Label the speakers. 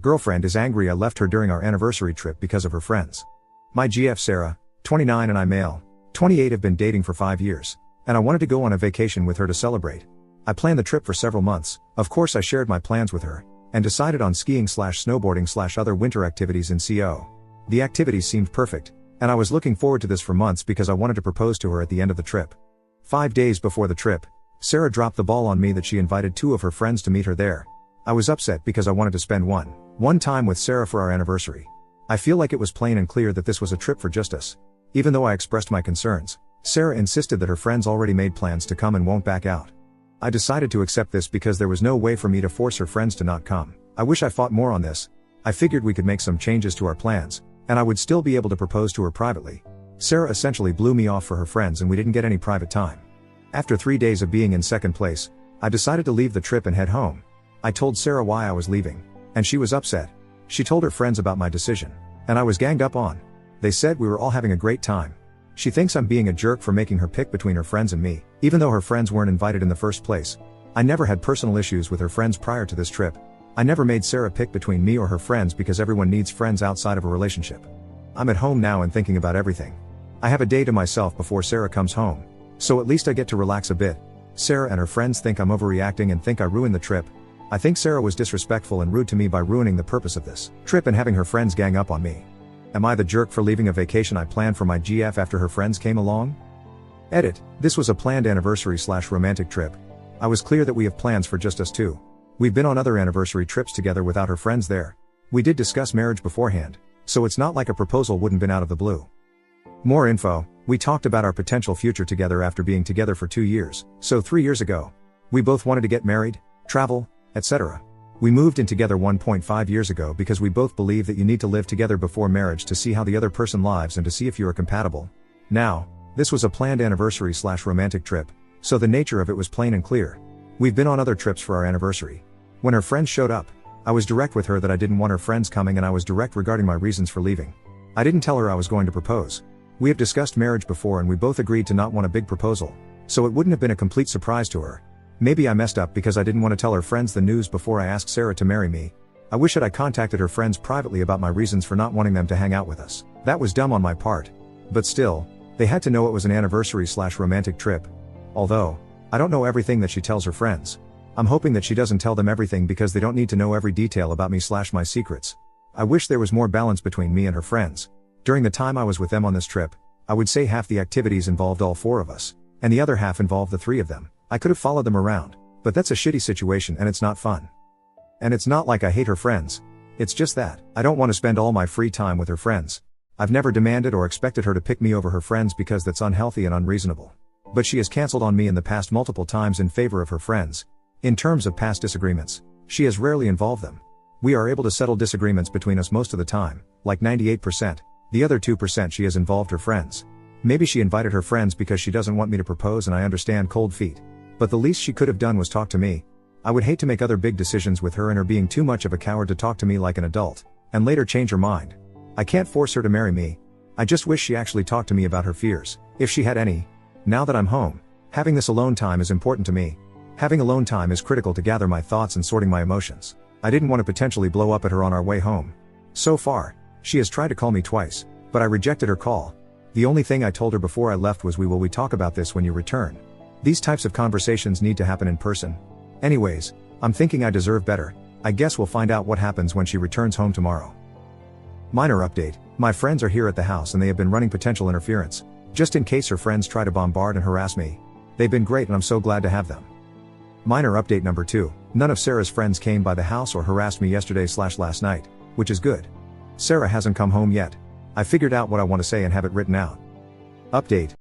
Speaker 1: Girlfriend is angry I left her during our anniversary trip because of her friends. My GF Sarah, 29 and I male, 28 have been dating for 5 years. And I wanted to go on a vacation with her to celebrate. I planned the trip for several months. Of course I shared my plans with her. And decided on skiing/snowboarding/ other winter activities in CO. The activities seemed perfect. And I was looking forward to this for months because I wanted to propose to her at the end of the trip. 5 days before the trip, Sarah dropped the ball on me that she invited 2 of her friends to meet her there. I was upset because I wanted to spend one time with Sarah for our anniversary. I feel like it was plain and clear that this was a trip for just us. Even though I expressed my concerns, Sarah insisted that her friends already made plans to come and won't back out. I decided to accept this because there was no way for me to force her friends to not come. I wish I fought more on this. I figured we could make some changes to our plans, and I would still be able to propose to her privately. Sarah essentially blew me off for her friends and we didn't get any private time. After 3 days of being in second place, I decided to leave the trip and head home. I told Sarah why I was leaving, and she was upset. She told her friends about my decision, and I was ganged up on. They said we were all having a great time. She thinks I'm being a jerk for making her pick between her friends and me, even though her friends weren't invited in the first place. I never had personal issues with her friends prior to this trip. I never made Sarah pick between me or her friends because everyone needs friends outside of a relationship. I'm at home now and thinking about everything. I have a day to myself before Sarah comes home, so at least I get to relax a bit. Sarah and her friends think I'm overreacting and think I ruined the trip. I think Sarah was disrespectful and rude to me by ruining the purpose of this trip and having her friends gang up on me. Am I the jerk for leaving a vacation I planned for my GF after her friends came along? Edit. This was a planned anniversary/romantic trip. I was clear that we have plans for just us two. We've been on other anniversary trips together without her friends there. We did discuss marriage beforehand, so it's not like a proposal wouldn't been out of the blue. More info. We talked about our potential future together after being together for 2 years, so 3 years ago. We both wanted to get married, travel, etc. We moved in together 1.5 years ago because we both believe that you need to live together before marriage to see how the other person lives and to see if you are compatible. Now, this was a planned anniversary/romantic trip, so the nature of it was plain and clear. We've been on other trips for our anniversary. When her friends showed up, I was direct with her that I didn't want her friends coming and I was direct regarding my reasons for leaving. I didn't tell her I was going to propose. We have discussed marriage before and we both agreed to not want a big proposal, so it wouldn't have been a complete surprise to her. Maybe I messed up because I didn't want to tell her friends the news before I asked Sarah to marry me. I wish that I contacted her friends privately about my reasons for not wanting them to hang out with us. That was dumb on my part. But still, they had to know it was an anniversary/romantic trip. Although, I don't know everything that she tells her friends. I'm hoping that she doesn't tell them everything because they don't need to know every detail about me/my secrets. I wish there was more balance between me and her friends. During the time I was with them on this trip, I would say half the activities involved all 4 of us, and the other half involved the 3 of them. I could have followed them around, but that's a shitty situation and it's not fun. And it's not like I hate her friends. It's just that I don't want to spend all my free time with her friends. I've never demanded or expected her to pick me over her friends because that's unhealthy and unreasonable. But she has canceled on me in the past multiple times in favor of her friends. In terms of past disagreements, she has rarely involved them. We are able to settle disagreements between us most of the time, like 98%. The other 2% she has involved her friends. Maybe she invited her friends because she doesn't want me to propose and I understand cold feet. But the least she could have done was talk to me. I would hate to make other big decisions with her and her being too much of a coward to talk to me like an adult, and later change her mind. I can't force her to marry me. I just wish she actually talked to me about her fears, if she had any. Now that I'm home, having this alone time is important to me. Having alone time is critical to gather my thoughts and sorting my emotions. I didn't want to potentially blow up at her on our way home. So far, she has tried to call me twice, but I rejected her call. The only thing I told her before I left was we talk about this when you return. These types of conversations need to happen in person. Anyways, I'm thinking I deserve better. I guess we'll find out what happens when she returns home tomorrow. Minor update. My friends are here at the house and they have been running potential interference, just in case her friends try to bombard and harass me. They've been great and I'm so glad to have them. Minor update number 2. None of Sarah's friends came by the house or harassed me yesterday/last night, which is good. Sarah hasn't come home yet. I figured out what I want to say and have it written out. Update.